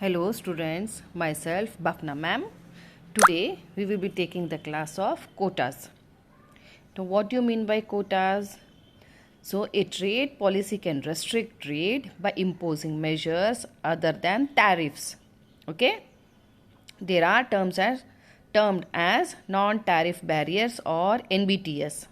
Hello students, myself Bafna ma'am. Today we will be taking the class of quotas. So what do you mean by quotas? So a trade policy can restrict trade by imposing measures other than tariffs. Okay? There are termed as non-tariff barriers or NBTS.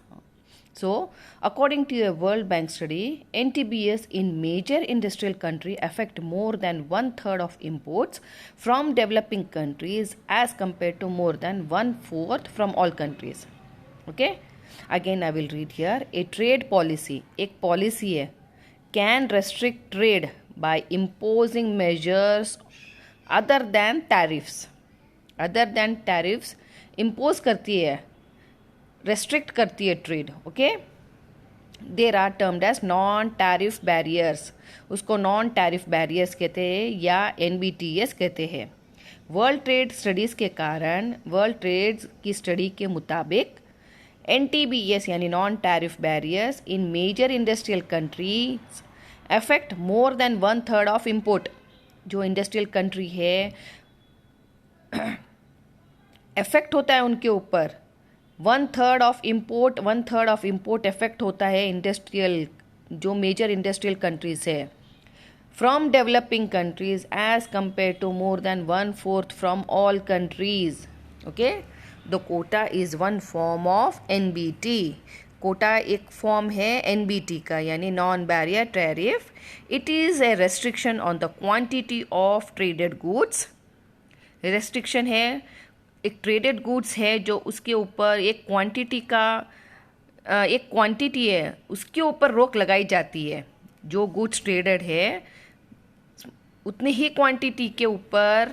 So, according to a World Bank study, NTBS in major industrial country affect more than one-third of imports from developing countries as compared to more than one-fourth from all countries. Okay? Again, I will read here. A trade policy, एक policy है, can restrict trade by imposing measures other than tariffs. Other than tariffs, impose करती है, restrict करती है trade. Okay, there are termed as non tariff barriers. उसको non tariff barriers कहते हैं या NBTS कहते हैं. वर्ल्ड ट्रेड स्टडीज़ के कारण, वर्ल्ड ट्रेड की स्टडी के मुताबिक NTBS यानी non tariff barriers in major industrial countries affect more than one third of import. जो इंडस्ट्रियल कंट्री है इफेक्ट होता है उनके ऊपर. One third of import effect होता है इंडस्ट्रियल, जो मेजर इंडस्ट्रियल कंट्रीज है, from developing countries as compare to more than one fourth from all countries. Okay, the quota is one form of NBT. Quota एक form है NBT का, यानी non barrier tariff. It is a restriction on the quantity of traded goods. Restriction है, एक traded goods है जो उसके ऊपर एक क्वांटिटी है, उसके ऊपर रोक लगाई जाती है. जो गुड्स ट्रेडेड है उतनी ही क्वांटिटी के ऊपर,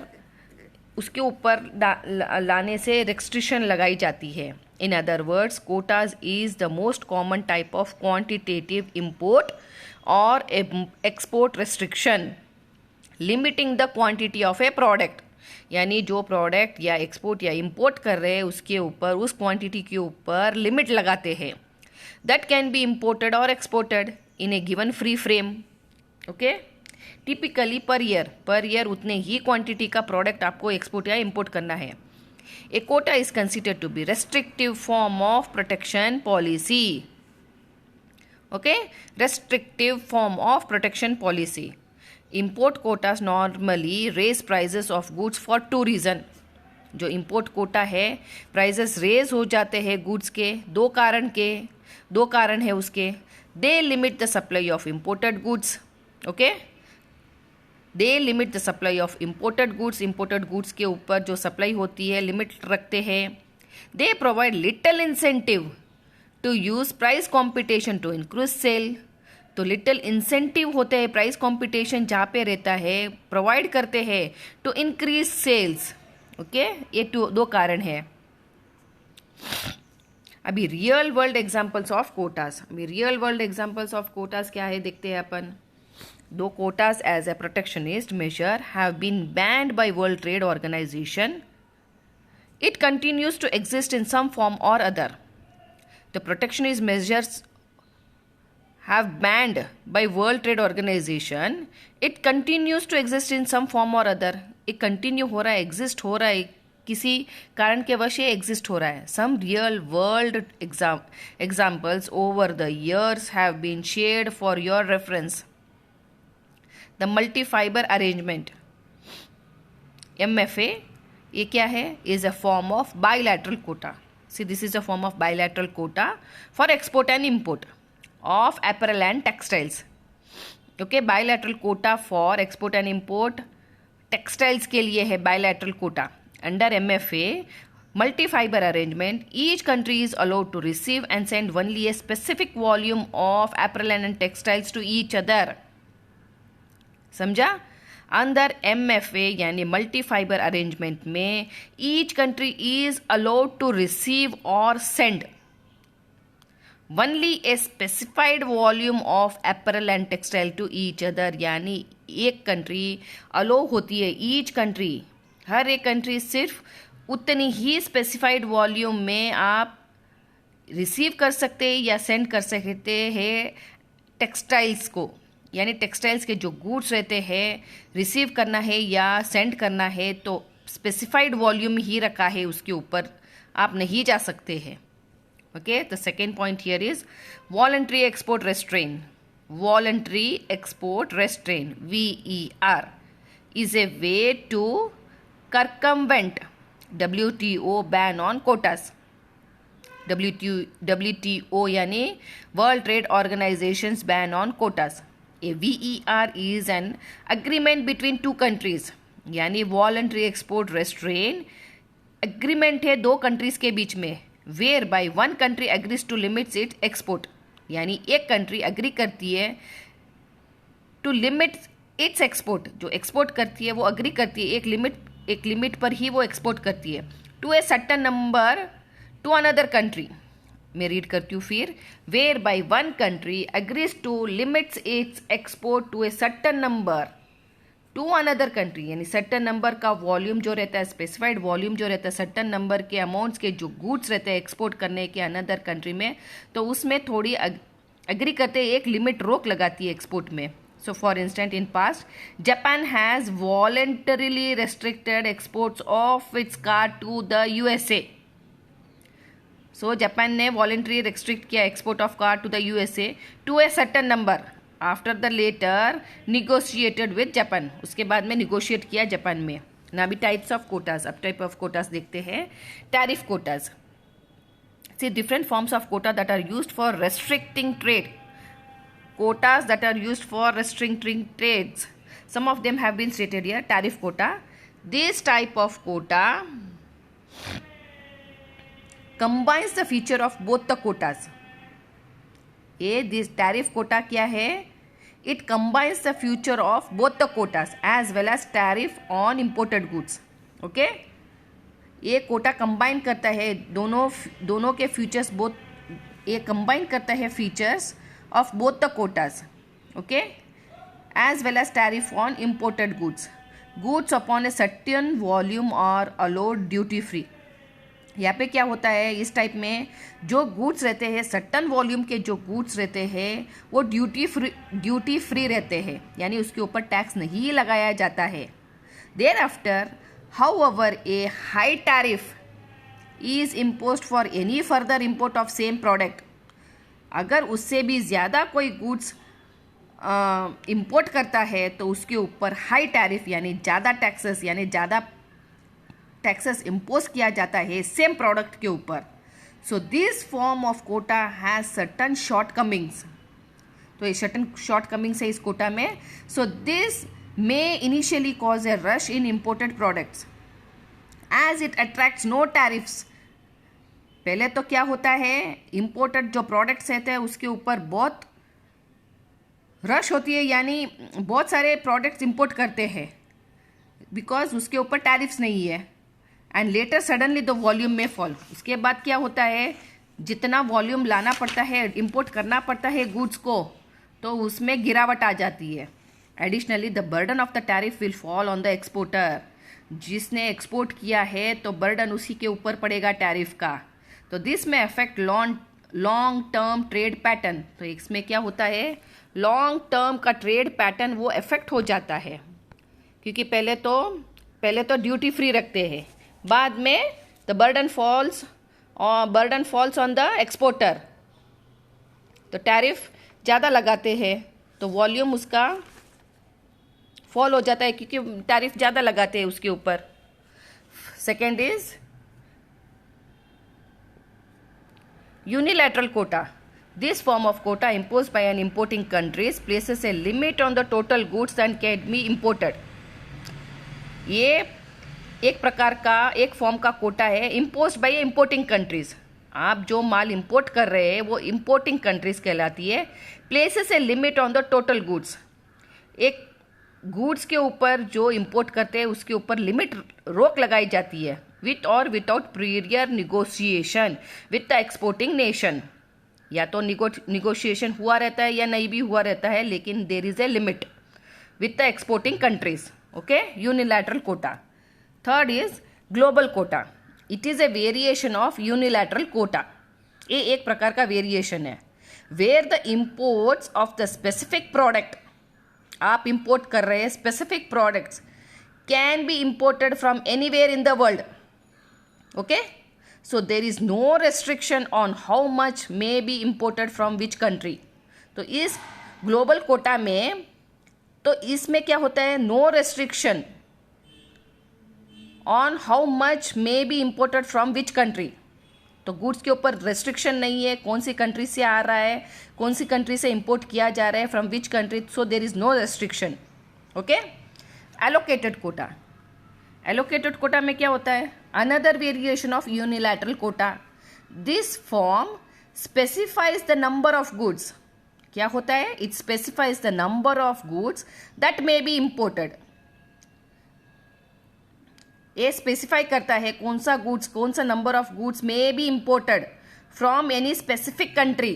उसके ऊपर लाने से रेस्ट्रिक्शन लगाई जाती है. In other words, quotas is the most common type of quantitative import और export restriction limiting the quantity of a product. यानी जो प्रोडक्ट या एक्सपोर्ट या इंपोर्ट कर रहे हैं उसके ऊपर, उस क्वांटिटी के ऊपर लिमिट लगाते हैं. दैट कैन बी इम्पोर्टेड और exported in a given free frame. Okay, typically per year उतने ही क्वांटिटी का प्रोडक्ट आपको एक्सपोर्ट या इंपोर्ट करना है. A quota is considered to be restrictive form of protection policy. Okay, restrictive form of protection policy. Import quotas normally raise prices of goods for two reason. जो import quota है, prices raise हो जाते हैं goods के दो कारण है उसके. They limit the supply of imported goods. Okay, they limit the supply of imported goods के ऊपर जो सप्लाई होती है लिमिट रखते हैं. They provide little incentive to use price competition to increase sale. तो लिटिल इंसेंटिव होते हैं, प्राइस कंपटीशन जहाँ पे रहता है, प्रोवाइड करते हैं टू इंक्रीज सेल्स. ओके, ये दो कारण है. अभी real world examples of quotas क्या है देखते हैं अपन. Though quotas as a protectionist measure have been banned by world trade organization. It continues to exist in some form or other. The protectionist measures have banned by World Trade Organization, it continues to exist in some form or other. एक continue हो रहा है, exist हो रहा है, किसी कारण के वश ये exist हो रहा है. Some real world examples over the years have been shared for your reference. The multi-fiber arrangement, MFA, ये क्या है? Is a form of bilateral quota. See, this is a form of bilateral quota for export and import of apparel and textiles. Okay, bilateral quota for export and import textiles के लिए है bilateral quota. Under MFA, multi-fiber arrangement, each country is allowed to receive and send only a specific volume of apparel and textiles to each other. समझा? अंदर MFA यानी multi-fiber arrangement में each country is allowed to receive or send only a specified volume of apparel and textile to each other. यानी एक country अलो होती है, each country, हर एक country सिर्फ उतनी ही स्पेसिफाइड वॉल्यूम में आप रिसीव कर सकते हैं या सेंड कर सकते हैं टेक्सटाइल्स को. यानी टेक्सटाइल्स के जो गुड्स रहते हैं, रिसीव करना है या सेंड करना है तो स्पेसिफाइड वॉल्यूम ही रखा है, उसके ऊपर आप नहीं जा सकते हैं। Okay, the second point here is voluntary export restrain. Voluntary export restrain, VER, is a way to circumvent WTO ban on quotas. WTO यानी World Trade Organization's ban on quotas. A VER is an agreement between two countries. यानी voluntary export restraint agreement है दो countries के बीच में, whereby one country agrees to limit its export. यानी एक country agree करती है to limit its export, जो export करती है वो agree करती है एक लिमिट पर ही वो export करती है, to a certain number to another country. मैं रीड करती हूँ फिर, whereby one country agrees to limits its export to a certain number to another country. यानी certain number का वॉल्यूम जो रहता है, स्पेसिफाइड वॉल्यूम जो रहता है, certain number के अमाउंट्स के जो गुड्स रहते हैं एक्सपोर्ट करने के अनदर कंट्री में, तो उसमें थोड़ी अग्री करते हैं, एक लिमिट रोक लगाती है एक्सपोर्ट में. So for instance, in past, Japan has voluntarily restricted exports of its car to the USA. So Japan ने वॉलेंट्री रेस्ट्रिक्ट किया export of car to the USA to a certain number after the latter negotiated with Japan. उसके बाद में negotiate किया Japan में. ना भी types of quotas, अब टाइप ऑफ कोटास देखते हैं. Tariff quotas, see different forms of quota that are used for restricting trade. Quotas that are used for restricting trades. Some of them have been stated here. Tariff quota. This type of quota combines the feature of both the quotas. This tariff quota क्या है? It combines the feature of both the quotas as well as tariff on imported goods. Okay? ये Kota combine करता है दोनों के features, ये combine करता है features of both the quotas, okay, as well as tariff on imported goods. Goods upon a certain volume are allowed duty free. यहाँ पे क्या होता है, इस टाइप में जो गुड्स रहते हैं, सर्टन वॉल्यूम के जो गुड्स रहते हैं वो ड्यूटी फ्री रहते हैं, यानी उसके ऊपर टैक्स नहीं लगाया जाता है. Thereafter however a high tariff is imposed for any further import of same product. अगर उससे भी ज़्यादा कोई गुड्स इंपोर्ट करता है तो उसके ऊपर हाई टैरिफ यानी ज़्यादा टैक्सेस इम्पोज किया जाता है सेम प्रोडक्ट के ऊपर. So this form of quota has certain shortcomings. तो ये सर्टन शॉर्टकमिंग्स है इस कोटा में. So this may initially cause a rush in imported products as it attracts no tariffs. पहले तो क्या होता है, इंपोर्टेड जो प्रोडक्ट्स रहते हैं उसके ऊपर बहुत रश होती है, यानी बहुत सारे प्रोडक्ट्स इंपोर्ट करते हैं बिकॉज उसके ऊपर टैरिफ्स नहीं है. And later suddenly the volume में फॉल. उसके बाद क्या होता है, जितना वॉल्यूम लाना पड़ता है, इंपोर्ट करना पड़ता है गुड्स को, तो उसमें गिरावट आ जाती है. Additionally the burden of the tariff will fall on the exporter. जिसने एक्सपोर्ट किया है तो बर्डन उसी के ऊपर पड़ेगा टैरिफ का. तो दिस में affect long term trade pattern. तो इसमें क्या होता है, लॉन्ग टर्म का ट्रेड पैटर्न वो अफेक्ट हो जाता है, क्योंकि पहले तो ड्यूटी फ्री रखते हैं, बाद में the burden falls on the exporter. तो टैरिफ ज़्यादा लगाते हैं तो वॉल्यूम उसका फॉल हो जाता है, क्योंकि टैरिफ ज़्यादा लगाते हैं उसके ऊपर. Second is unilateral quota. This form of quota imposed by an importing country places a limit on the total goods that can be imported. ये एक प्रकार का एक फॉर्म का कोटा है imposed by importing countries. आप जो माल इंपोर्ट कर रहे हैं वो इंपोर्टिंग कंट्रीज कहलाती है. places a limit on the total goods. एक गुड्स के ऊपर जो इंपोर्ट करते हैं उसके ऊपर लिमिट रोक लगाई जाती है, with or without prior negotiation with the exporting nation. या तो negotiation हुआ रहता है या नहीं भी हुआ रहता है, लेकिन there is a limit with the exporting countries. Okay, unilateral quota. Third is global quota. It is a variation of unilateral quota. ये एक प्रकार का वेरिएशन है, where the imports of the specific product आप इंपोर्ट कर रहे हैं specific products can be imported from anywhere in the world. Okay, so there is no restriction on how much may be imported from which country. तो इस global Kota में तो इसमें क्या होता है, no restriction on how much may be imported from which country. तो goods के ऊपर रेस्ट्रिक्शन नहीं है, कौन सी कंट्री से आ रहा है, कौन सी कंट्री से इंपोर्ट किया जा रहा है, from which country. So there is no restriction. Okay. Allocated quota. Allocated quota में क्या होता है, another variation of unilateral quota. This form specifies the number of goods. क्या होता है, it specifies the number of goods that may be imported. ये specify करता है कौन सा गुड्स, कौन सा number of goods may be imported from any specific country.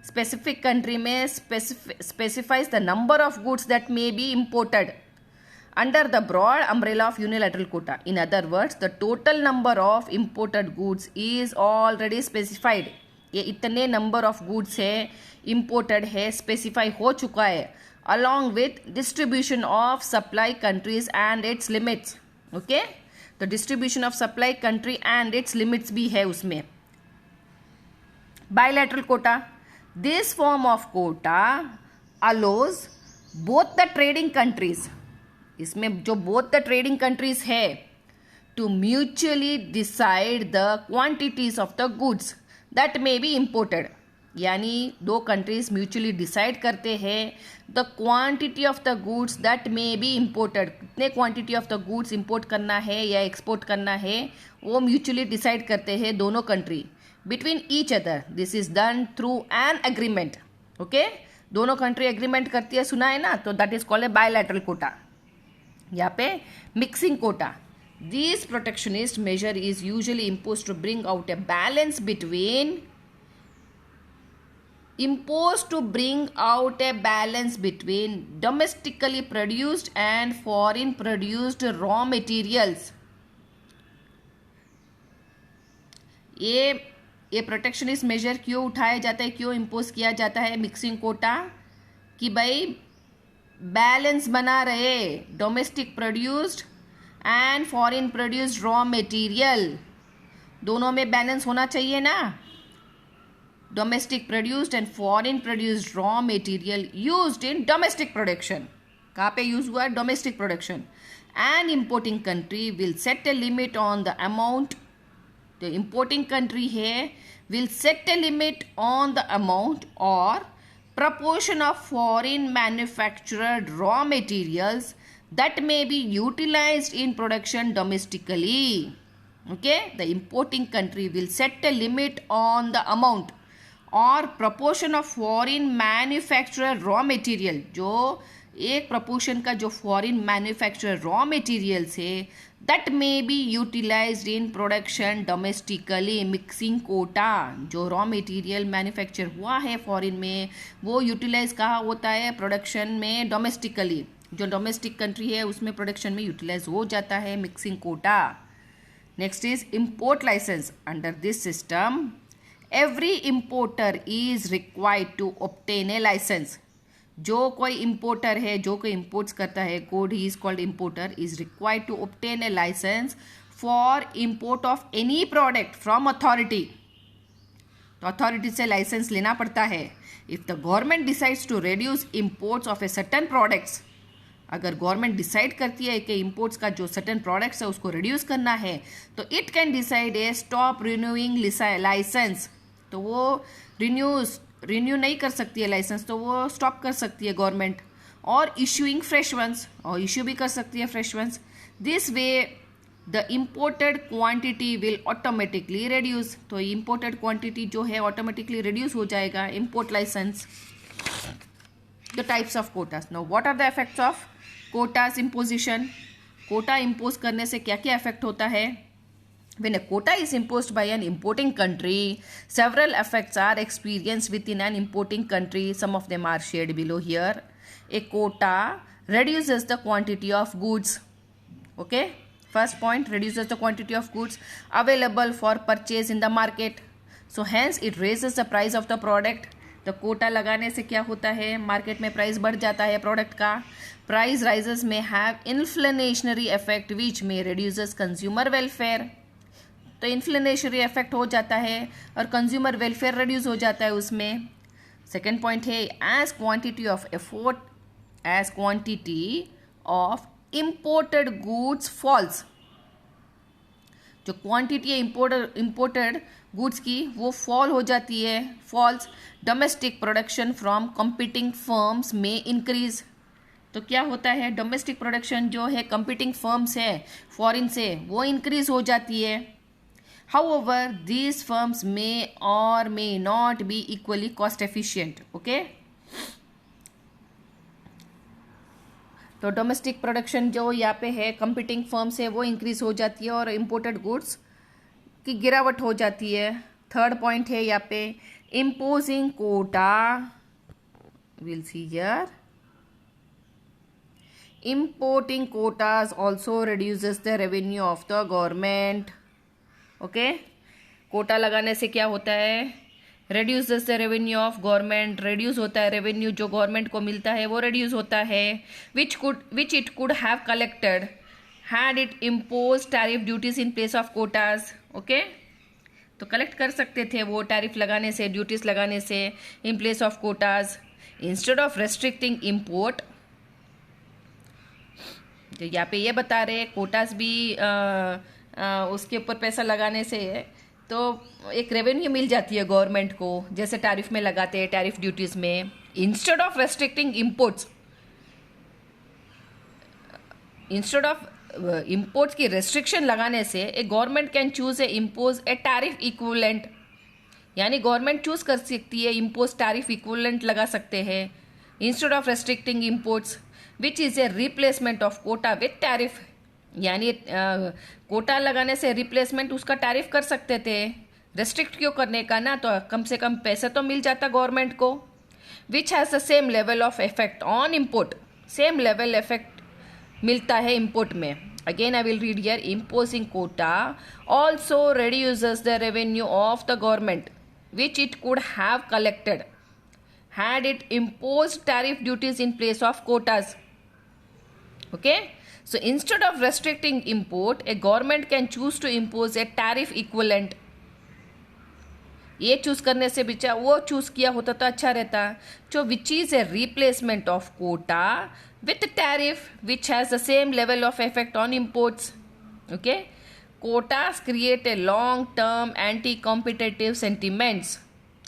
Specific country में specifies the number of goods that may be imported under the broad umbrella of unilateral quota. In other words, the total number of imported goods is already specified. ये इतने number of goods है, imported है, specify हो चुका है, along with distribution of supply countries and its limits. Okay, तो distribution of supply country and its limits भी है उसमें. Bilateral quota. This form of quota allows both the trading countries, इसमें जो both the trading countries है, to mutually decide the quantities of the goods that may be imported. यानी दो countries mutually decide करते हैं the quantity of the goods that may be imported. कितने quantity of the goods import करना है या export करना है, वो म्यूचुअली डिसाइड करते हैं दोनों country between each other. This is done through an agreement. Okay, दोनों कंट्री एग्रीमेंट करती है, सुना है ना, तो that is called a bilateral quota. यहाँ पे mixing quota. This protectionist measure is usually imposed to bring out a balance between imposed to bring out a balance between domestically produced and foreign produced raw materials. ये protectionist major क्यों उठाया जाता है, क्यों impose किया जाता है mixing Kota, कि भाई बैलेंस बना रहे domestic produced and foreign produced raw material, दोनों में बैलेंस होना चाहिए ना. Domestic produced and foreign produced raw material used in domestic production. कहाँ पे यूज हुआ है, domestic production. An importing country will set a limit on the amount. The importing country है will set a limit on the amount or proportion of foreign manufactured raw materials that may be utilized in production domestically. Okay, the importing country will set a limit on the amount or proportion of foreign manufacturer raw material, जो एक proportion का जो foreign manufacturer raw materials है that may be utilized in production domestically. Mixing quota, जो raw material manufacture हुआ है foreign में, वो यूटिलाइज कहाँ होता है, प्रोडक्शन में डोमेस्टिकली. जो डोमेस्टिक कंट्री है उसमें प्रोडक्शन में यूटिलाइज हो जाता है mixing quota. Next is import licence. Under this system every importer is required to obtain a licence. जो कोई इम्पोर्टर है, जो कोई इम्पोर्ट्स करता है good, he is called importer, is required to obtain a licence for import of any product from authority. तो authority से licence लेना पड़ता है. If the government decides to reduce imports of a certain products, अगर government decide करती है कि imports का जो सर्टेन प्रोडक्ट्स है उसको रिड्यूस करना है, तो it can decide a stop renewing licence. तो वो रिन्यू नहीं कर सकती है लाइसेंस, तो वो स्टॉप कर सकती है गवर्नमेंट, और इशूइंग फ्रेश वंस, और इशू भी कर सकती है fresh ones. This way the imported quantity will automatically reduce. तो इम्पोर्टेड क्वांटिटी जो है ऑटोमेटिकली रिड्यूस हो जाएगा import licence. The types of quotas. Now what are the effects of quotas imposition. Quota impose करने से क्या क्या इफेक्ट होता है. When a quota is imposed by an importing country, several effects are experienced within an importing country. Some of them are shared below here. A quota reduces the quantity of goods. Okay, first point, reduces the quantity of goods available for purchase in the market. So hence it raises the price of the product. तो कोटा लगाने से क्या होता है, market में price बढ़ जाता है प्रोडक्ट का. प्राइस राइजेस में हैव इन्फ्लेशनरी इफेक्ट विच में रिड्यूसेस कंज्यूमर वेलफेयर. तो इन्फ्लेशनरी इफेक्ट हो जाता है और कंज्यूमर वेलफेयर रिड्यूस हो जाता है उसमें. सेकेंड पॉइंट है as quantity of imported goods falls. जो क्वांटिटी है इम्पोर्टेड गुड्स की वो फॉल हो जाती है, falls. Domestic production from competing firms में इंक्रीज. तो क्या होता है, डोमेस्टिक प्रोडक्शन जो है कंपीटिंग फर्म्स है फॉरेन से, वो इंक्रीज हो जाती है. हाउएवर दीज फर्म्स मे और may not be equally cost efficient. Okay, तो डोमेस्टिक प्रोडक्शन जो यहाँ पे है कंपीटिंग फर्म से वो इंक्रीज हो जाती है और इम्पोर्टेड गुड्स की गिरावट हो जाती है. थर्ड पॉइंट है यहाँ पे imposing quota. Will see here importing quotas also reduces the revenue of the government. Okay, quota लगाने से क्या होता है, reduces the revenue of government. reduce होता है रेवेन्यू जो गवर्नमेंट को मिलता है वो reduce होता है. which it could have collected had it imposed tariff duties in place of quotas. Okay, तो कलेक्ट कर सकते थे वो टैरिफ लगाने से, ड्यूटीज लगाने से, in place of Kota's. Instead of restricting import, तो यहाँ पे ये बता रहे कोटास भी उसके ऊपर पैसा लगाने से तो एक रेवेन्यू मिल जाती है गवर्नमेंट को, जैसे टैरिफ में लगाते हैं, टैरिफ ड्यूटीज में. Instead of restricting imports, instead of imports की रेस्ट्रिक्शन लगाने से a government can choose a impose a tariff equivalent. यानी गवर्नमेंट चूज कर सकती है इम्पोज टैरिफ इक्विवेलेंट लगा सकते हैं instead of restricting imports which is a replacement of quota with tariff. यानी कोटा लगाने से रिप्लेसमेंट उसका टैरिफ कर सकते थे. रेस्ट्रिक्ट क्यों करने का ना, तो कम से कम पैसे तो मिल जाता गवर्नमेंट को. Which has the same level of effect on import. Same level effect मिलता है इम्पोर्ट में. Again I will read here imposing quota also reduces the revenue of the government which it could have collected had it imposed tariff duties in place of quotas. Okay, so instead of restricting import, a government can choose to impose a tariff equivalent. ये choose करने से बिचा वो choose किया होता तो अच्छा रहता, जो which is a replacement of quota with tariff which has the same level of effect on imports. Okay, quotas create a long term anti competitive sentiments.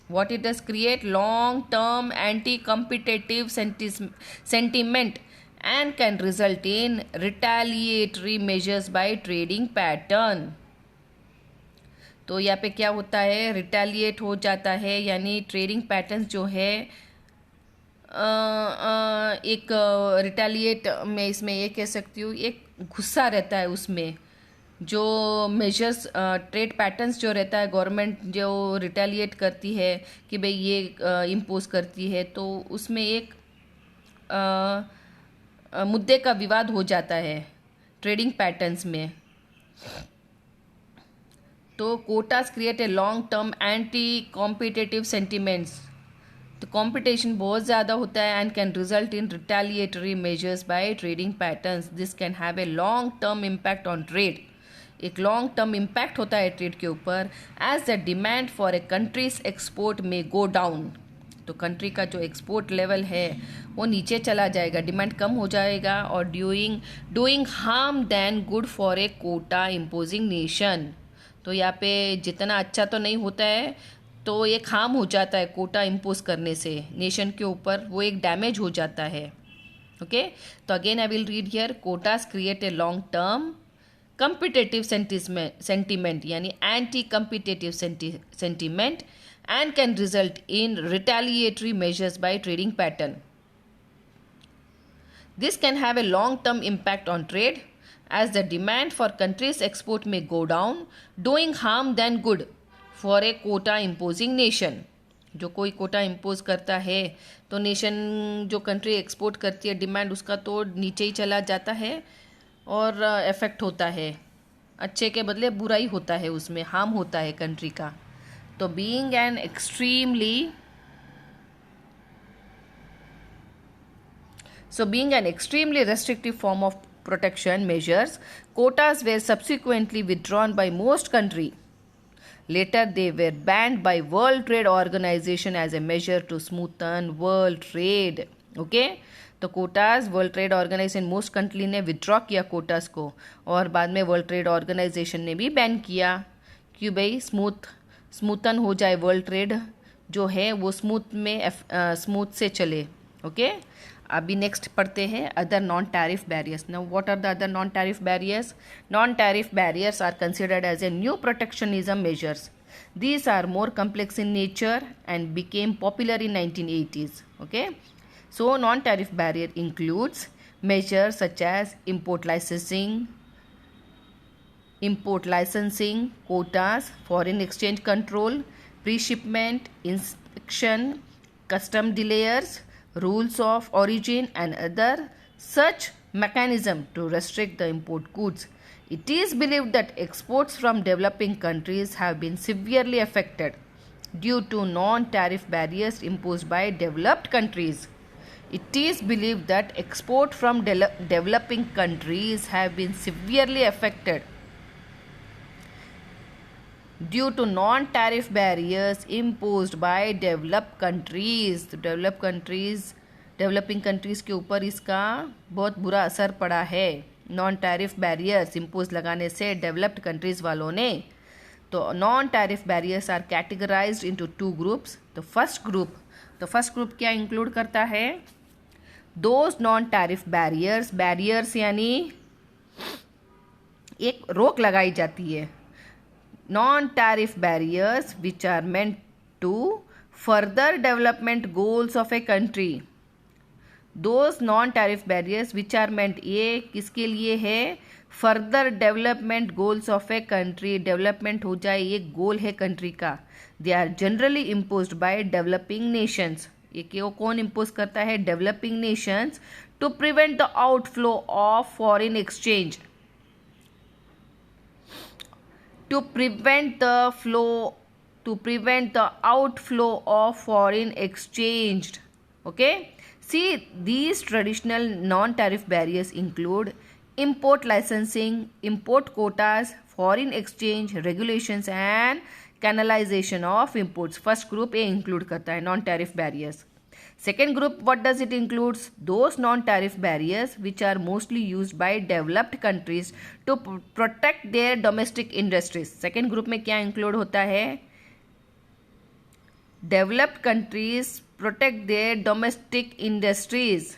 What it does, create long-term anti-competitive sentiment and can result in retaliatory measures by trading pattern. तो यहाँ पे क्या होता है, retaliate हो जाता है, यानी ट्रेडिंग पैटर्न्स जो है एक रिटेलिएट मैं इसमें ये कह सकती हूँ, एक गुस्सा रहता है उसमें. जो मेजर्स ट्रेड पैटर्न्स जो रहता है गवर्नमेंट जो रिटेलिएट करती है कि भाई ये इम्पोज करती है, तो उसमें एक मुद्दे का विवाद हो जाता है ट्रेडिंग पैटर्न्स में. तो quotas create a long term anti competitive sentiments. तो कंपटीशन बहुत ज़्यादा होता है and can result in retaliatory measures by trading patterns. This can have a long term impact on trade. एक लॉन्ग टर्म इम्पैक्ट होता है ट्रेड के ऊपर. As the demand for a country's export में गो डाउन. तो country का जो export level है वो नीचे चला जाएगा, डिमांड कम हो जाएगा. और doing harm than good for a quota imposing nation. तो यहाँ पे जितना अच्छा तो नहीं होता है, तो एक हार्म हो जाता है कोटा इम्पोज करने से नेशन के ऊपर, वो एक डैमेज हो जाता है. ओके, तो again I will read here quotas create a long term competitive sentiment यानी anti competitive sentiment and can result in retaliatory measures by trading pattern. This can have a long term impact on trade as the demand for countries export may go down, doing harm than good for a quota imposing nation. जो कोई Kota impose करता है तो nation जो country export करती है demand उसका तो नीचे ही चला जाता है और इफेक्ट होता है, अच्छे के बदले बुरा ही होता है, उसमें हार्म होता है कंट्री का. तो being an extremely So being an extremely restrictive form of protection measures, quotas were subsequently withdrawn by most countries. Later, they were banned by World Trade Organization as a measure to smoothen world trade. Okay? तो quotas world trade organization most country ने withdraw किया quotas को, और बाद में world trade organisation ने भी ban किया। क्यों भाई? स्मूथन हो जाए, वर्ल्ड ट्रेड जो है वो स्मूथ से चले। ओके, अभी नेक्स्ट पढ़ते हैं other non tariff barriers. Now what are the other non tariff barriers? Non tariff barriers are considered as a new protectionism measures. These are more complex in nature and became popular in 1980s. Okay, so non-tariff barrier includes measures such as import licensing, quotas, foreign exchange control, pre-shipment inspection, custom delays, rules of origin, and other such mechanism to restrict the import goods. It is believed that exports from developing countries have been severely affected due to non-tariff barriers imposed by developed countries. It is believed that exports from developing countries have been severely affected due to non-tariff barriers imposed by developed countries. तो developing countries के ऊपर इसका बहुत बुरा असर पड़ा है, non tariff barriers impose लगाने से डेवलप्ड कंट्रीज़ वालों ने। तो non tariff barriers are categorized into two groups. तो फर्स्ट ग्रुप क्या इंक्लूड करता है? दोज नॉन टैरिफ बैरियर्स यानी एक रोक लगाई जाती है। Non tariff barriers which are meant to further development goals of a country. Those non tariff barriers which are meant, ये किसके लिए है? Further development goals of a country, development हो जाए ये गोल है कंट्री का। They are generally imposed by developing nations. ये क्यों कौन इम्पोज करता है? Developing nations, to prevent the outflow of foreign exchange, to prevent the outflow of foreign exchange. Okay, see, these traditional non-tariff barriers include import licensing, import quotas, foreign exchange regulations and canalization of imports. First group A include करता है non-tariff barriers. Second group, what does it includes? Those non-tariff barriers which are mostly used by developed countries to protect their domestic industries. Second group में क्या include होता है? Developed countries protect their domestic industries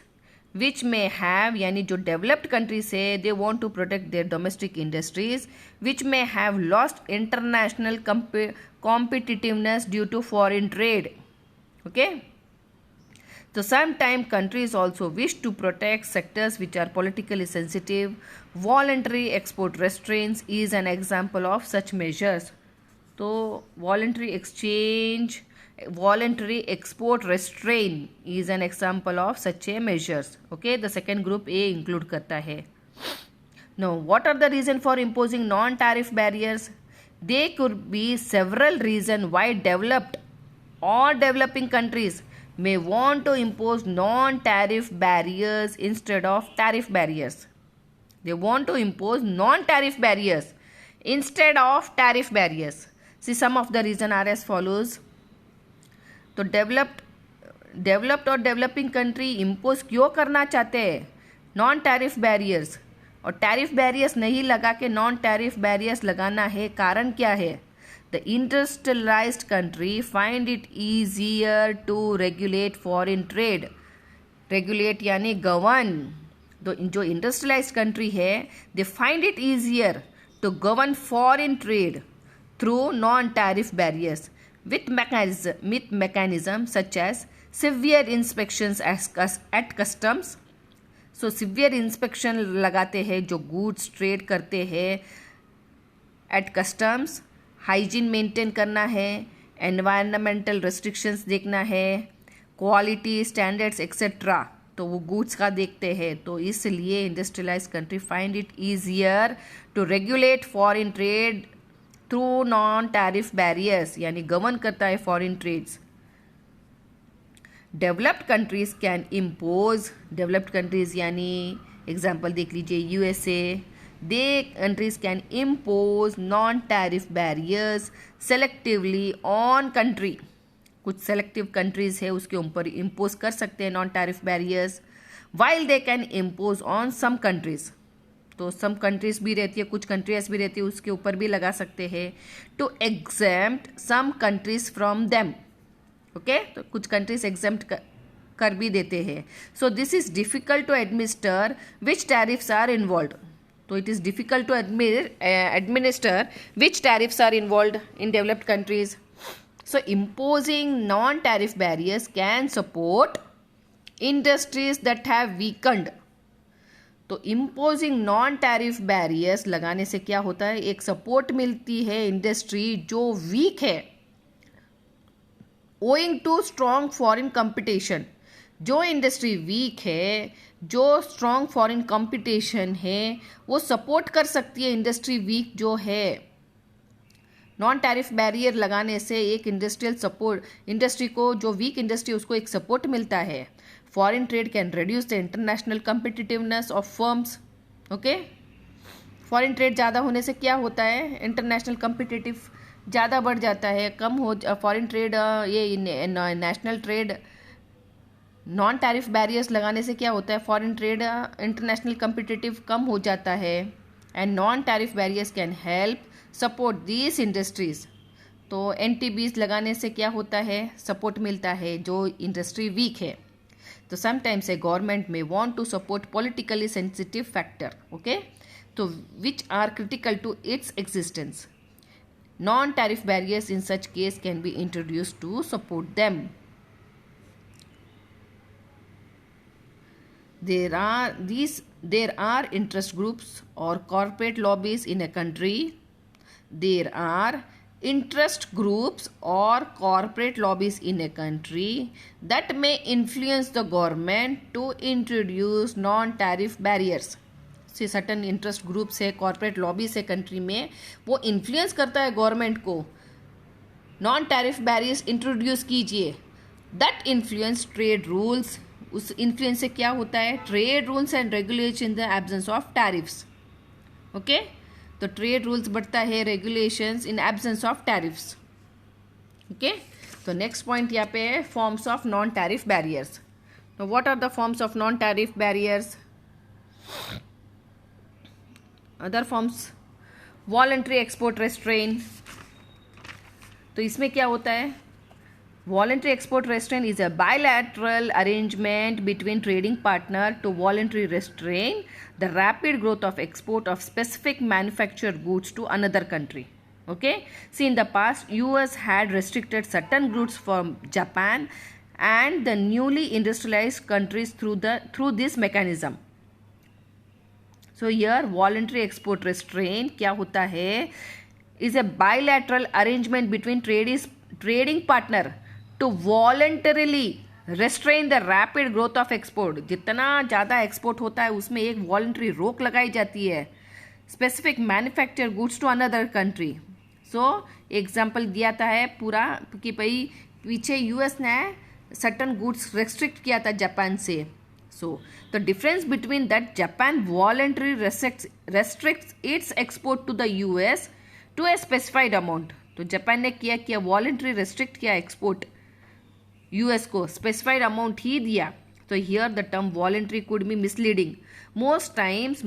which may have, यानी जो developed countries है they want to protect their domestic industries which may have lost international competitiveness due to foreign trade. Okay. So sometimes countries also wish to protect sectors which are politically sensitive. Voluntary export restraints is an example of such measures. So voluntary export restraint is an example of such a measures. Okay, the second group A include करता है. Now, what are the reason for imposing non-tariff barriers? There could be several reasons why developed or developing countries may want to impose non-tariff barriers instead of tariff barriers. They want to impose non-tariff barriers instead of tariff barriers. See, some of the reasons are as follows. तो developed और developing country impose क्यों करना चाहते हैं non tariff barriers, और tariff barriers नहीं लगा के नॉन टैरिफ बैरियर्स लगाना है? कारण क्या है? The industrialized country find it easier to regulate foreign trade. Regulate यानी govern. तो जो industrialized country है they find it easier to govern foreign trade through non-tariff barriers with mechanism such as severe inspections at customs. So severe inspection लगाते हैं जो goods trade करते हैं at customs. Hygiene maintain करना है, एनवायरमेंटल रेस्ट्रिक्शंस देखना है, क्वालिटी स्टैंडर्ड्स एक्सेट्रा, तो वो गुड्स का देखते हैं। तो इसलिए industrialized country find it easier to regulate foreign trade through non tariff barriers, यानी गवर्न करता है foreign trades. Developed countries can impose, developed countries यानी एग्जाम्पल देख लीजिए USA, they countries can impose non tariff barriers selectively on country, कुछ selective countries है उसके ऊपर इम्पोज कर सकते हैं non tariff barriers, while they can impose on some countries, तो सम कंट्रीज भी रहती है, कुछ कंट्रीज भी रहती है उसके ऊपर भी लगा सकते हैं, to exempt some countries from them, okay, तो कुछ कंट्रीज एग्जेम्प्ट कर भी देते हैं. So this is difficult to administer which tariffs are involve, तो it is difficult to administer which tariffs are involve in developed countries. So imposing non tariff barriers can support industries that have weakened, तो imposing non tariff barriers लगाने से क्या होता है, एक support मिलती है इंडस्ट्री जो वीक है, owing to strong foreign competition, जो इंडस्ट्री वीक है, जो स्ट्रॉन्ग फॉरेन कंपटीशन है वो सपोर्ट कर सकती है इंडस्ट्री वीक जो है. नॉन टैरिफ बैरियर लगाने से एक इंडस्ट्रियल सपोर्ट, इंडस्ट्री को जो वीक इंडस्ट्री उसको एक सपोर्ट मिलता है. Foreign trade can reduce the international competitiveness of firms, okay, foreign trade ज़्यादा होने से क्या होता है, इंटरनेशनल कम्पिटिटिव ज़्यादा बढ़ जाता है, कम हो फॉरेन ट्रेड, ये national trade, non tariff barriers लगाने से क्या होता है, फॉरेन ट्रेड इंटरनेशनल कम्पिटिटिव कम हो जाता है, and non tariff barriers can help support these industries. तो NTBs लगाने से क्या होता है, सपोर्ट मिलता है जो इंडस्ट्री वीक है. तो sometimes a government may want to support politically sensitive factor, okay, तो which are critical to its existence. Non-tariff barriers in such case can be introduced to support them. There are interest groups or corporate lobbies in a country. There are interest groups or corporate lobbies in a country that may influence the government to introduce non-tariff barriers. से certain interest groups है, corporate lobbies है country में, वो influence करता है government को non tariff barriers introduce कीजिए. That influence trade rules, उस इन्फ्लुएंस से क्या होता है, trade rules and regulation in the absence of tariffs, okay, तो ट्रेड रूल्स बढ़ता है, regulations in absence of tariffs, okay. तो नेक्स्ट पॉइंट यहाँ पे है forms of non tariff barriers. तो what are the forms of non tariff barriers? Other forms, voluntary export restrain, तो इसमें क्या होता है, voluntary export restrain is a bilateral arrangement between trading partner to voluntary restrain the rapid growth of export of specific manufactured goods to another country, okay. See, in the past US had restricted certain goods from Japan and the newly industrialized countries through this mechanism. So here voluntary export restraint क्या होता है, is a bilateral arrangement between trading partner to voluntarily restrain the rapid growth of export. जितना ज़्यादा export होता है उसमें एक voluntary रोक लगाई जाती है specific manufacture goods to another country. So example दिया था है पूरा कि भाई पीछे यूएस ने सर्टन गुड्स रेस्ट्रिक्ट किया था जापान से. So the difference between that Japan voluntarily restricts its export to the US to a specified amount. तो जापान ने किया वॉलंटरी रेस्ट्रिक्ट किया एक्सपोर्ट यूएस को, स्पेसिफाइड अमाउंट ही दिया. तो here the term voluntary could be misleading. Most times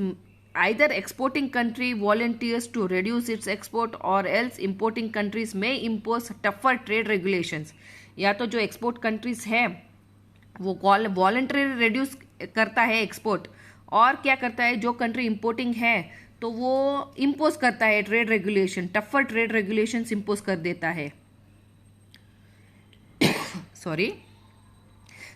either exporting country volunteers to reduce its export or else importing countries may impose tougher trade regulations. या तो जो export countries है वो voluntary reduce करता है export, और क्या करता है जो कंट्री इंपोर्टिंग है तो वो इम्पोज करता है trade regulation, tougher trade regulations impose कर देता है. Sorry.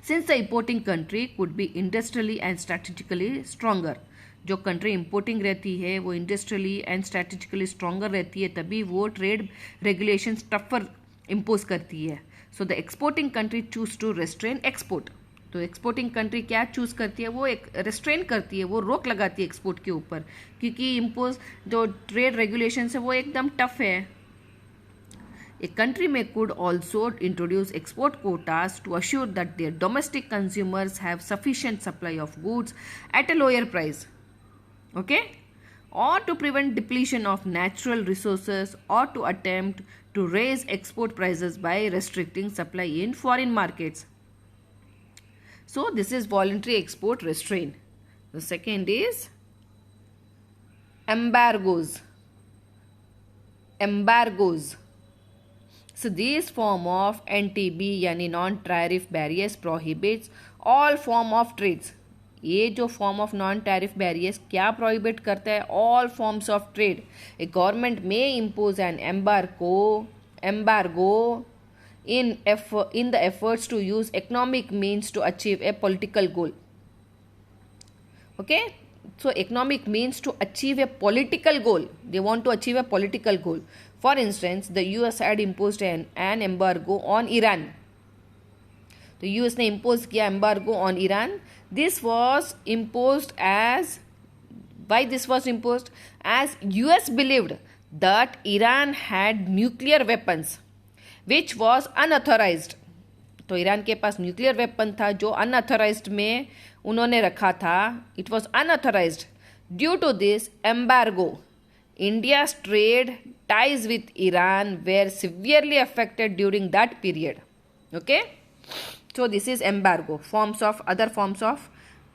Since the importing country could be industrially and strategically stronger, जो कंट्री इंपोर्टिंग रहती है वो इंडस्ट्रियली एंड स्ट्रैटेजिकली स्ट्रॉन्गर रहती है, तभी वो ट्रेड रेगुलेशंस टफर इम्पोज करती है. So the exporting country choose to restrain export. तो एक्सपोर्टिंग कंट्री क्या चूज करती है, वो एक रेस्ट्रेन करती है, वो रोक लगाती है एक्सपोर्ट के ऊपर, क्योंकि इम्पोज जो ट्रेड रेगुलेशन है वो एकदम टफ है. A country may could also introduce export quotas to assure that their domestic consumers have sufficient supply of goods at a lower price. Okay? Or to prevent depletion of natural resources, or to attempt to raise export prices by restricting supply in foreign markets. So this is voluntary export restraint. The second is embargoes. Embargoes. So this form of NTB यानी non tariff barriers prohibits all form of trades. ये जो form of non tariff barriers क्या prohibit करता है? All forms of trade. A government may impose an embargo in the efforts to use economic means to achieve a political goal. Okay? So economic means to achieve a political goal. They want to achieve a political goal. For instance, the US had imposed an embargo on Iran. तो US ने impose किया embargo on Iran. This was imposed as, why this was imposed? As US believed that Iran had nuclear weapons which was unauthorized. तो Iran के पास nuclear weapon था जो unauthorised में उन्होंने रखा था. It was unauthorized. Due to this embargo, India's trade ties with Iran were severely affected during that period. Okay? So this is embargo, other forms of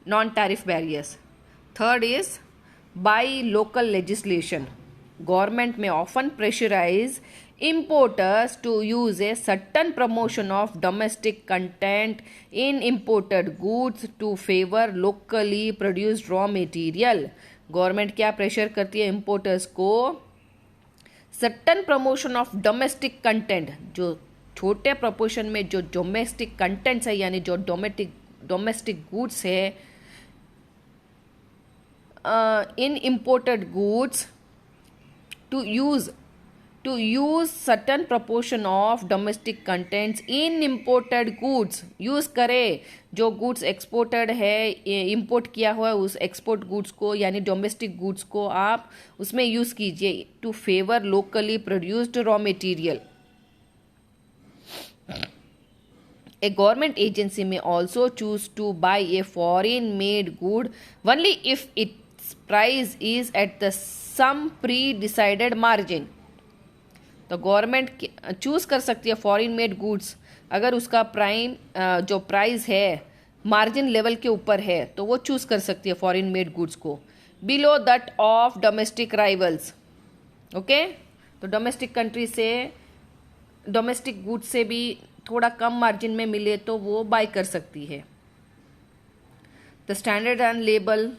non-tariff barriers. Third is by local legislation. Government may often pressurize importers to use a certain promotion of domestic content in imported goods to favor locally produced raw material. Government क्या pressure करती है importers को? Certain promotion of domestic content, जो छोटे proportion में जो domestic contents है यानी जो डोमेस्टिक गुड्स है and imported goods, to use certain proportion of domestic contents in imported goods. Use करें जो गुड्स एक्सपोर्टेड है, इंपोर्ट किया हुआ है उस एक्सपोर्ट गुड्स को यानी डोमेस्टिक गुड्स को आप उसमें यूज़ कीजिए to favour locally produced raw material. A government agency may also choose to buy a foreign made good only if its price is at the some pre-decided margin. तो government choose कर सकती है foreign made goods अगर उसका जो price है margin level के ऊपर है तो वो चूज़ कर सकती है फॉरेन मेड गुड्स को below that of domestic rivals. Okay? तो डोमेस्टिक कंट्री से डोमेस्टिक गुड्स से भी थोड़ा कम मार्जिन में मिले तो वो बाय कर सकती है. The standard and label.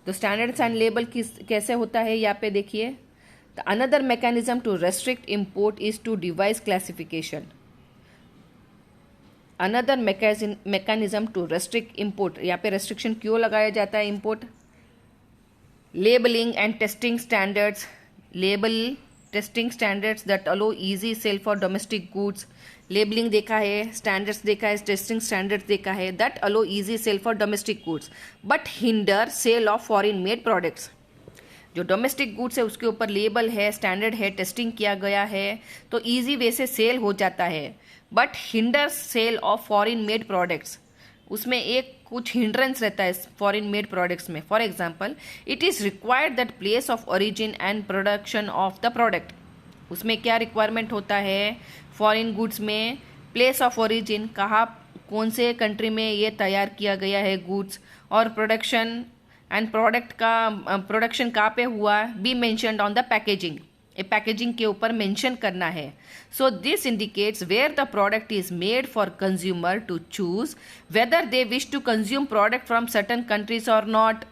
The standards and label कैसे होता है यहाँ पे देखिए. Another mechanism to restrict import is to devise classification. Another mechanism to restrict import. यहाँ पे restriction क्यों लगाया जाता है import? Labeling and testing standards. Testing standards that allow easy sale for domestic goods. Labeling देखा है, standards देखा है, testing standards देखा है that allow easy sale for domestic goods but hinder sale of foreign made products. जो domestic goods है उसके ऊपर लेबल है, स्टैंडर्ड है, टेस्टिंग किया गया है तो इजी वे से सेल हो जाता है but hinder sale of foreign made products. उसमें एक कुछ हिंड्रेंस रहता है फॉरेन मेड प्रोडक्ट्स में. For example, it is required that place of origin and production of the product. उसमें क्या रिक्वायरमेंट होता है फॉरेन गुड्स में? प्लेस ऑफ ओरिजिन, कहाँ कौन से कंट्री में ये तैयार किया गया है गुड्स, और प्रोडक्शन एंड प्रोडक्ट का प्रोडक्शन कहाँ पे हुआ, be mentioned on the packaging. A packaging के ऊपर मेंशन करना है. So this indicates where the product is made for consumer to choose whether they wish to consume product from certain countries और not.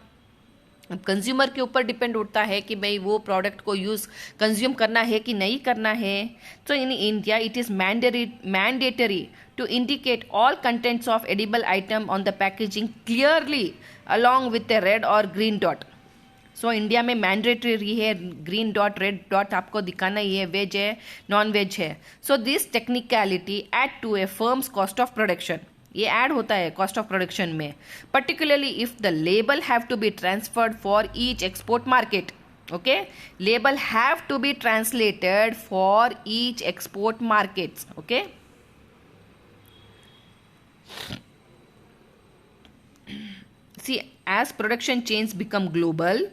Consumer के ऊपर depend होता है कि भाई वो प्रोडक्ट को यूज़ कंज्यूम करना है कि नहीं करना है. So in India it is mandatory to indicate all contents of edible item on the packaging clearly along with a red or green dot. So India में मैंडेटरी है, ग्रीन डॉट रेड डॉट आपको दिखाना ही है, veg है non veg है. So this technicality add to a firm's cost of production. ये add होता है कॉस्ट ऑफ प्रोडक्शन में, particularly if the label have to be transferred for each export market. Okay, label have to be translated for each export markets. Okay, see, as production chains become global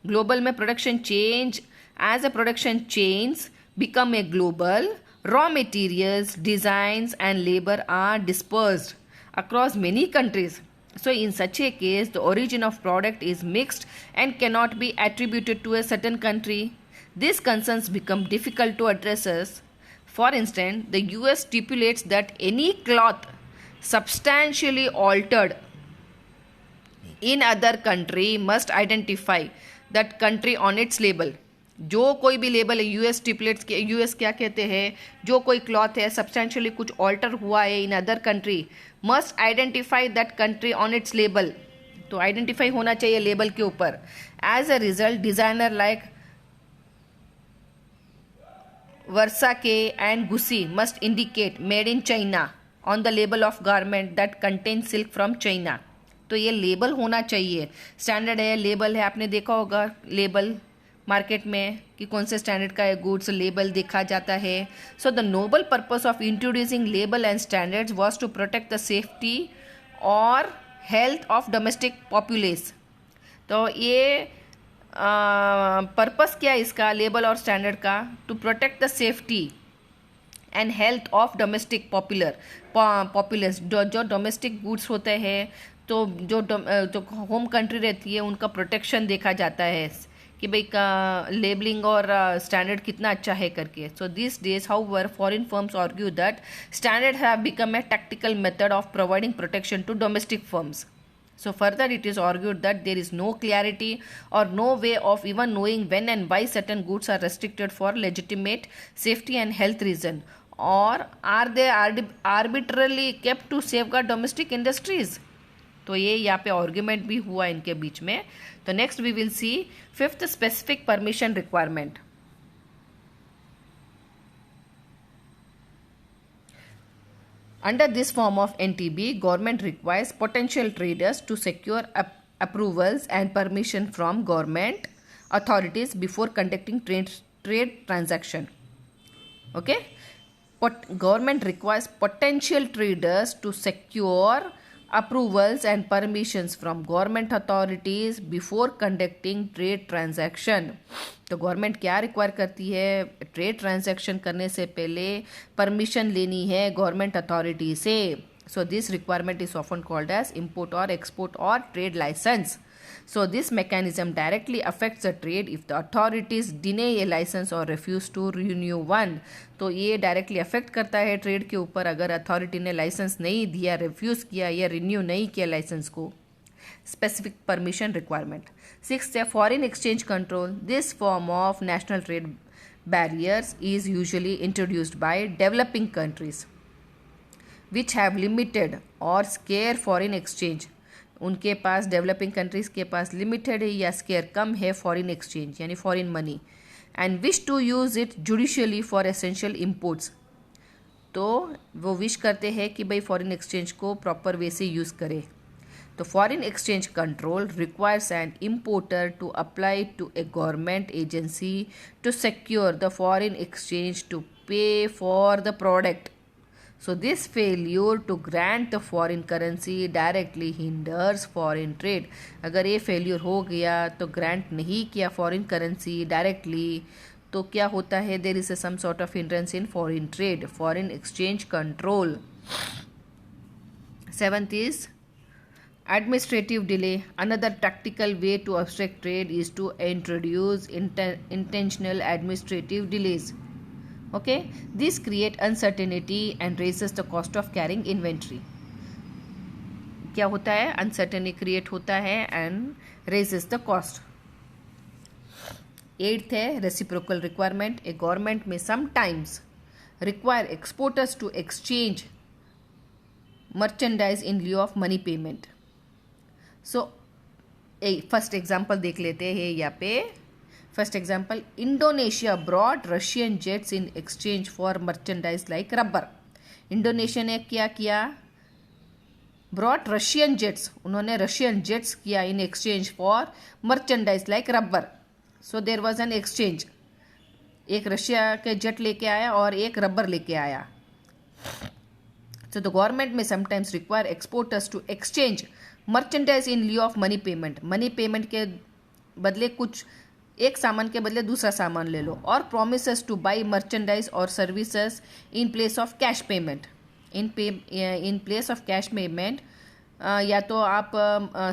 में production change, as a production chains become a global, raw materials, designs and labor are dispersed across many countries. So in such a case, the origin of product is mixed and cannot be attributed to a certain country. These concerns become difficult to address. For instance, the US stipulates that any cloth substantially altered in other country must identify that country on its label. जो कोई भी label है, US स्टिपुलेट्स के, US क्या कहते हैं, जो कोई क्लॉथ है सब्सटेंशियली कुछ ऑल्टर हुआ है in other country, must identify that country on its label. तो आइडेंटिफाई होना चाहिए लेबल के ऊपर. As a result, designer like Versace and Gucci must indicate made in China on the label of garment that contain silk from China. तो ये label होना चाहिए. Standard है, लेबल है, आपने देखा होगा लेबल मार्केट में कि कौन से स्टैंडर्ड का है गुड्स, लेबल देखा जाता है. So the noble purpose of introducing label and standards was to protect the safety और हेल्थ ऑफ डोमेस्टिक पॉपुलेस. तो ये पर्पस क्या है इसका, लेबल और स्टैंडर्ड का? To protect the safety and health of domestic populace. जो डोमेस्टिक गुड्स होते हैं, तो जो होम कंट्री रहती है उनका प्रोटेक्शन देखा जाता है कि भाई का लेबलिंग और स्टैंडर्ड कितना अच्छा है करके. So this days however foreign firms argue that standard have become a tactical method of providing protection to domestic firms. So further it is argued that there is no clarity or no way of even knowing when and why certain goods are restricted for legitimate safety and health reason, or are they arbitrarily kept to safeguard domestic industries. तो ये यहाँ पे argument भी हुआ इनके बीच में. तो next we will see fifth, specific permission requirement. Under this form of NTB, government requires potential traders to secure approvals and permission from government authorities before conducting trade transaction. Okay? Government requires potential traders to secure approvals and permissions from government authorities before conducting trade transaction. तो government क्या require करती है? Trade transaction करने से पहले permission लेनी है government authority से. So this requirement is often called as import और एक्सपोर्ट और trade license. So this mechanism directly affects the trade if the authorities deny a license or refuse to renew one. तो ये directly affect करता है trade के ऊपर अगर authority ने लाइसेंस नहीं दिया, रिफ्यूज़ किया या रिन्यू नहीं किया लाइसेंस को. Specific permission requirement. सिक्स्थ है foreign exchange control. This form of national trade barriers is usually introduced by developing countries which have limited or scarce foreign exchange. उनके पास, डेवलपिंग कंट्रीज़ के पास limited है या scarce कम है foreign exchange यानी foreign money, and wish to use it judicially for essential imports. तो वो wish करते हैं कि भाई फॉरेन एक्सचेंज को प्रॉपर वे से यूज़ करें. तो foreign exchange control requires an importer to apply to a government agency to secure the foreign exchange to pay for the product. So this failure to grant the foreign currency directly hinders foreign trade. अगर ये failure हो गया तो grant नहीं किया foreign currency directly, तो क्या होता है? There is some sort of hindrance in foreign trade, foreign exchange control. Seventh is administrative delay. Another tactical way to obstruct trade is to introduce intentional administrative delays. Okay, this create uncertainty and raises the cost of carrying inventory. क्या होता है? Uncertainty create होता है and raises the cost. Eighth है reciprocal requirement. A government may sometimes require exporters to exchange merchandise in lieu of money payment. So first example देख लेते हैं यहाँ पे. First example, Indonesia brought Russian jets in exchange for merchandise like rubber. Indonesia ने क्या किया? Brought Russian jets, उन्होंने Russian jets किया in exchange for merchandise like rubber. So there was an exchange, एक रशिया के जेट लेके आया और एक रबर लेके आया. So the government may sometimes require exporters to exchange merchandise in lieu of money payment. Money payment के बदले कुछ एक सामान के बदले दूसरा सामान ले लो. और promises to buy merchandise or services in place of cash payment. In place of cash payment या तो आप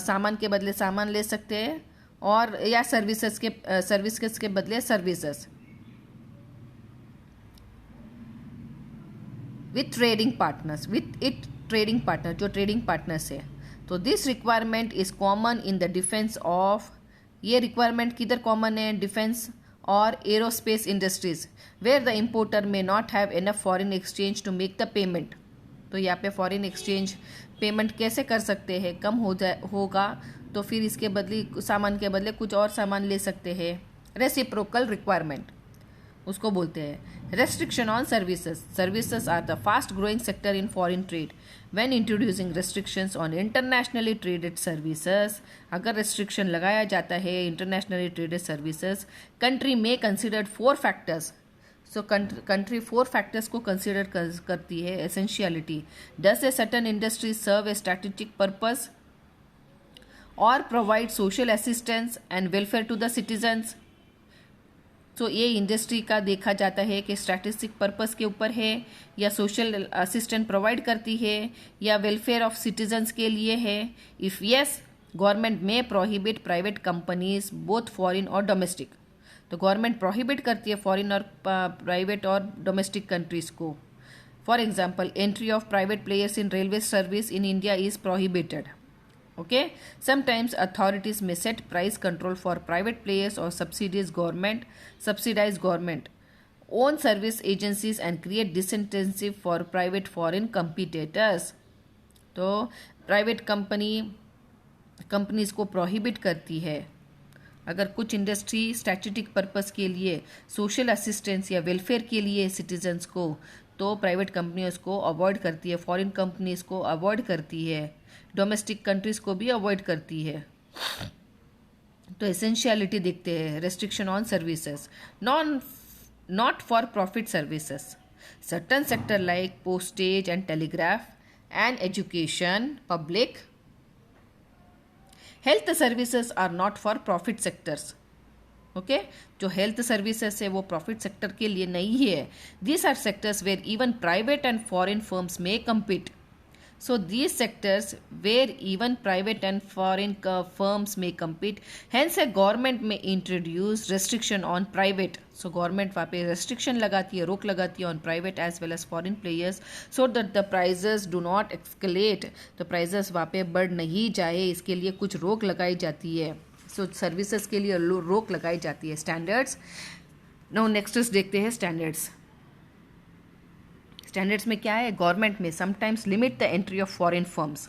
सामान के बदले सामान ले सकते हैं और या सर्विसेज के बदले सर्विसेज. विथ ट्रेडिंग पार्टनर जो ट्रेडिंग पार्टनर्स है. तो this requirement is common in the defence of, ये रिक्वायरमेंट किधर कॉमन है? डिफेंस और aerospace industries, where the importer may not have enough foreign exchange to make the payment. तो यहाँ पे फॉरेन एक्सचेंज पेमेंट कैसे कर सकते हैं? कम होगा तो फिर इसके बदले सामान के बदले कुछ और सामान ले सकते हैं. रेसिप्रोकल रिक्वायरमेंट उसको बोलते हैं. Restriction on services. Services are the fast growing sector in foreign trade. When introducing restrictions on internationally traded services, अगर restriction लगाया जाता है internationally traded services, country may consider 4 factors. So country 4 factors को consider करती है. Essentiality. Does a certain industry serve a strategic purpose or provide social assistance and welfare to the citizens? तो ये industry का देखा जाता है कि स्ट्रैटेजिक पर्पस के ऊपर है या सोशल असिस्टेंट प्रोवाइड करती है या वेलफेयर ऑफ सिटीजन्स के लिए है. इफ़ यस, गवर्नमेंट में prohibit private companies both foreign और डोमेस्टिक. तो गवर्नमेंट प्रोहिबिट करती है फॉरेन और प्राइवेट और डोमेस्टिक कंट्रीज को. For example, entry of private players in railway service in India is prohibited. Okay, sometimes authorities may set price control for private players or subsidize government own service agencies and create disincentive for private foreign competitors. तो private companies को prohibit करती है. अगर कुछ industry strategic purpose के लिए social assistance या welfare के लिए सिटीजन्स को, तो प्राइवेट कंपनीज को अवॉइड करती है, फॉरेन कंपनीज को अवॉइड करती है, डोमेस्टिक कंट्रीज को भी अवॉइड करती है. तो एसेंशियलिटी देखते हैं. Restriction on services, not for profit services. Certain sector like postage and telegraph and education, public health services are not for profit sectors. Okay, जो हेल्थ सर्विसेज है वो प्रॉफिट सेक्टर के लिए नहीं है. These are sectors where even private and foreign firms may compete. So these sectors where even private and foreign firms may compete, hence a government may introduce restriction on private. So government वहाँ पे restriction लगाती है, रोक लगाती है on private as well as foreign players, so that the prices do not escalate. तो prices वहाँ पे बढ़ नहीं जाए, इसके लिए कुछ रोक लगाई जाती है. So services के लिए रोक लगाई जाती है. Standards. Now next देखते हैं standards. स्टैंडर्ड्स में क्या है? Government may sometimes limit the entry of foreign firms.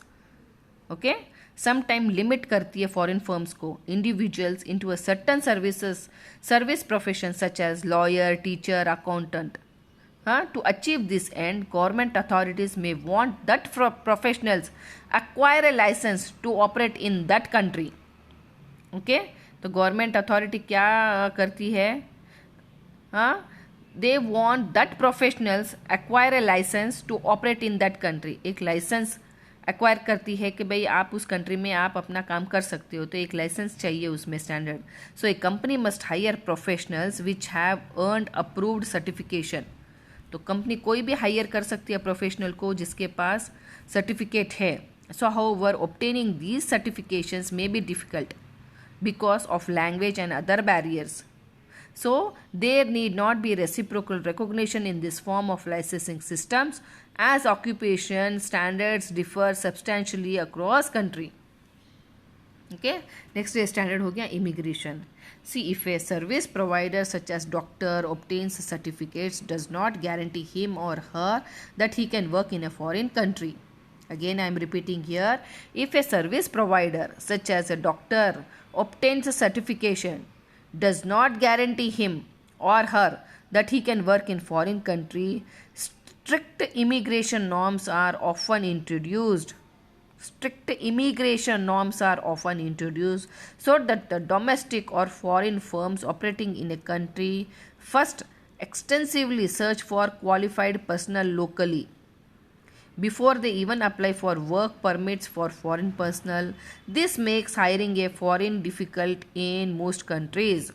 Okay, sometime limit करती है फॉरेन फर्म्स को individuals into a certain service profession such as lawyer, teacher, accountant. To achieve this end government authorities may want that professionals acquire a license to operate in that country. Okay, तो government authority क्या करती है? They want that professionals acquire a license to operate in that country. एक licence acquire करती है कि भाई आप उस कंट्री में आप अपना काम कर सकते हो, तो एक लाइसेंस चाहिए उसमें standard. So a company must hire professionals which have earned approved certification. तो कंपनी कोई भी हायर कर सकती है प्रोफेशनल को जिसके पास सर्टिफिकेट है. सो however obtaining these certifications may be difficult because of language and other barriers. So there need not be reciprocal recognition in this form of licensing systems as occupation standards differ substantially across country. Okay, next standard हो गया immigration. See, if a service provider such as doctor obtains certificates does not guarantee him or her that he can work in a foreign country. Again I am repeating here, if a service provider such as a doctor obtains a certification does not guarantee him or her that he can work in foreign country, strict immigration norms are often introduced. strict immigration norms are often introduced so that the domestic or foreign firms operating in a country first extensively search for qualified personnel locally before they even apply for work permits for foreign personnel. This makes hiring a foreign difficult in most countries.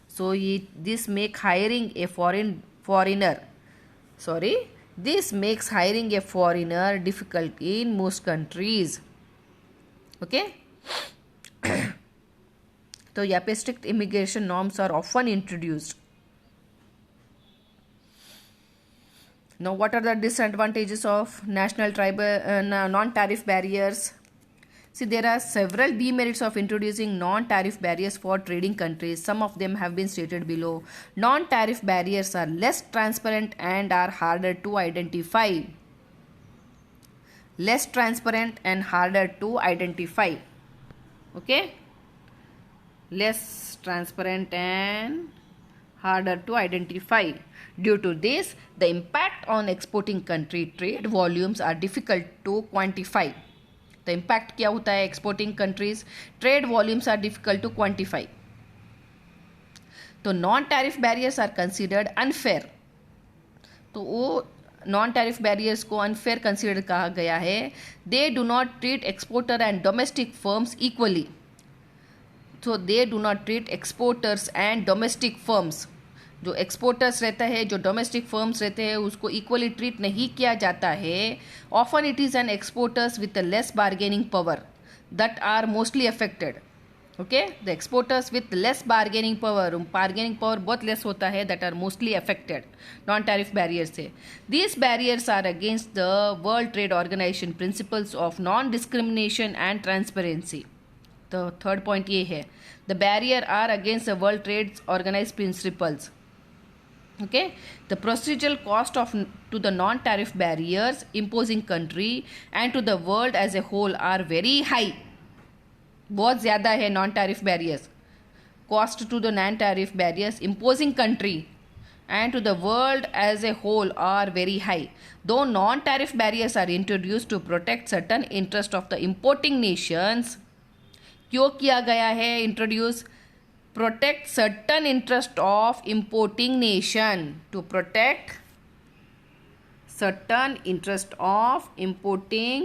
So this make hiring a foreigner. Sorry, this makes hiring a foreigner difficult in most countries. Okay. तो यहाँ पे strict immigration norms are often introduced. Now, what are the disadvantages of national tribal non-tariff barriers? See, there are several demerits of introducing non-tariff barriers for trading countries. Some of them have been stated below. Non-tariff barriers are less transparent and are harder to identify. Less transparent and harder to identify. Okay? Less transparent and harder to identify. Due to this, the impact on exporting country trade volumes are difficult to quantify. The impact क्या होता है exporting countries trade volumes are difficult to quantify. तो non-tariff barriers are considered unfair. तो वो non-tariff barriers को unfair considered कहा गया है. They do not treat exporter and domestic firms equally. So they do not treat exporters and domestic firms. जो exporters रहता है, जो डोमेस्टिक फर्म्स रहते हैं, उसको इक्वली ट्रीट नहीं किया जाता है. Often it is an exporters with less bargaining power that are mostly affected. Okay, the exporters with less bargaining power बहुत लेस होता है, that are mostly affected non tariff barrier से. These barriers are against the world trade organization principles of non discrimination and transparency. तो third point ये है, the barrier are against the world trade organize principles. Okay, the procedural cost to the non-tariff barriers imposing country and to the world as a whole are very high. बहुत ज़्यादा है non-tariff barriers. Cost to the non-tariff barriers imposing country and to the world as a whole are very high. Though non-tariff barriers are introduced to protect certain interest of the importing nations. क्यों किया गया है introduce? Protect certain interest of importing nation. To protect certain interest of importing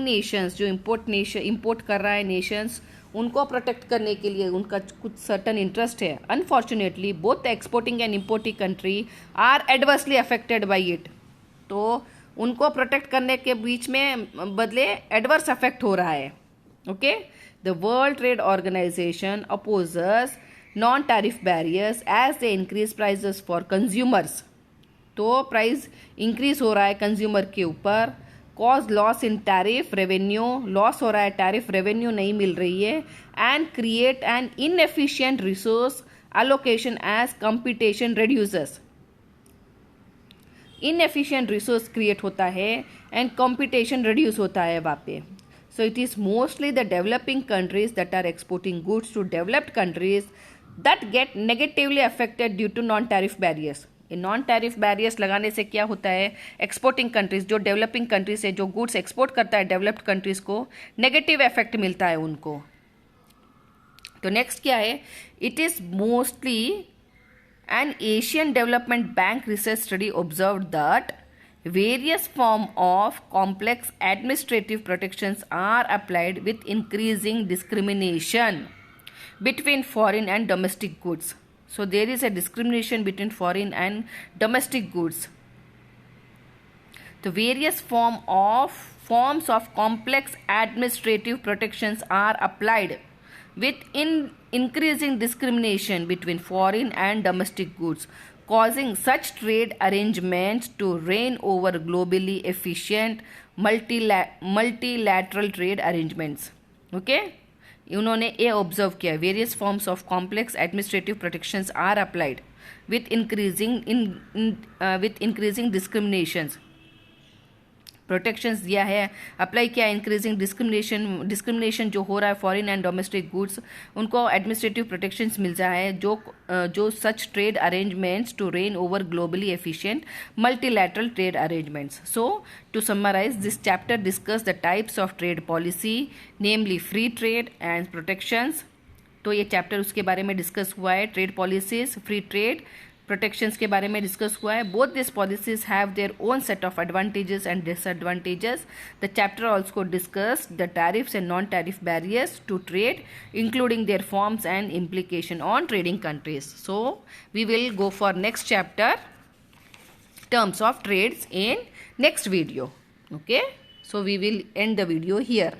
nations. जो import कर रहा है nations, उनको protect करने के लिए उनका कुछ सर्टन इंटरेस्ट है. Unfortunately both the exporting and importing country are adversely affected by it. तो उनको प्रोटेक्ट करने के बीच में बदले एडवर्स अफेक्ट हो रहा है. Okay, the world trade organization opposes non tariff barriers as they increase prices for consumers. तो प्राइस इंक्रीज हो रहा है कंज्यूमर के ऊपर. Cause loss in tariff revenue, loss हो रहा है, टैरिफ रेवेन्यू नहीं मिल रही है. And create an inefficient resource allocation as competition reduces. Inefficient resource create होता है एंड कंपटीशन रिड्यूस होता है वहाँ पे. So it is mostly the developing countries that are exporting goods to developed countries that get negatively affected due to non tariff barriers. ये non tariff barriers लगाने से क्या होता है, एक्सपोर्टिंग कंट्रीज जो डेवलपिंग कंट्रीज है, जो गुड्स एक्सपोर्ट करता है डेवलप्ड कंट्रीज को, नेगेटिव इफेक्ट मिलता है उनको. तो नेक्स्ट क्या है, it is mostly an Asian Development Bank research study observed that various forms of complex administrative protections are applied with increasing discrimination between foreign and domestic goods. So there is a discrimination between foreign and domestic goods. The various forms of complex administrative protections are applied with increasing discrimination between foreign and domestic goods, causing such trade arrangements to reign over globally efficient multilateral trade arrangements. Okay, उन्होंने ये observe किया, various forms of complex administrative protections are applied with increasing discriminations. Protections दिया है, apply किया increasing discrimination जो हो रहा है फॉरेन एंड डोमेस्टिक गुड्स, उनको एडमिनिस्ट्रेटिव प्रोटेक्शंस मिल रहा है, जो such trade arrangements to reign over globally efficient multilateral trade arrangements. So to summarize, this chapter discuss the types of trade policy, namely free trade and protections. तो ये chapter उसके बारे में डिस्कस हुआ है, trade policies, free trade, protections के बारे में डिस्कस हुआ है. Both this policies have their own set of advantages and disadvantages. The chapter also discuss the tariffs and non tariff barriers to trade, including their forms and implication on trading countries. So we will go for next chapter, terms of trades, in next video. Okay, so we will end the video here.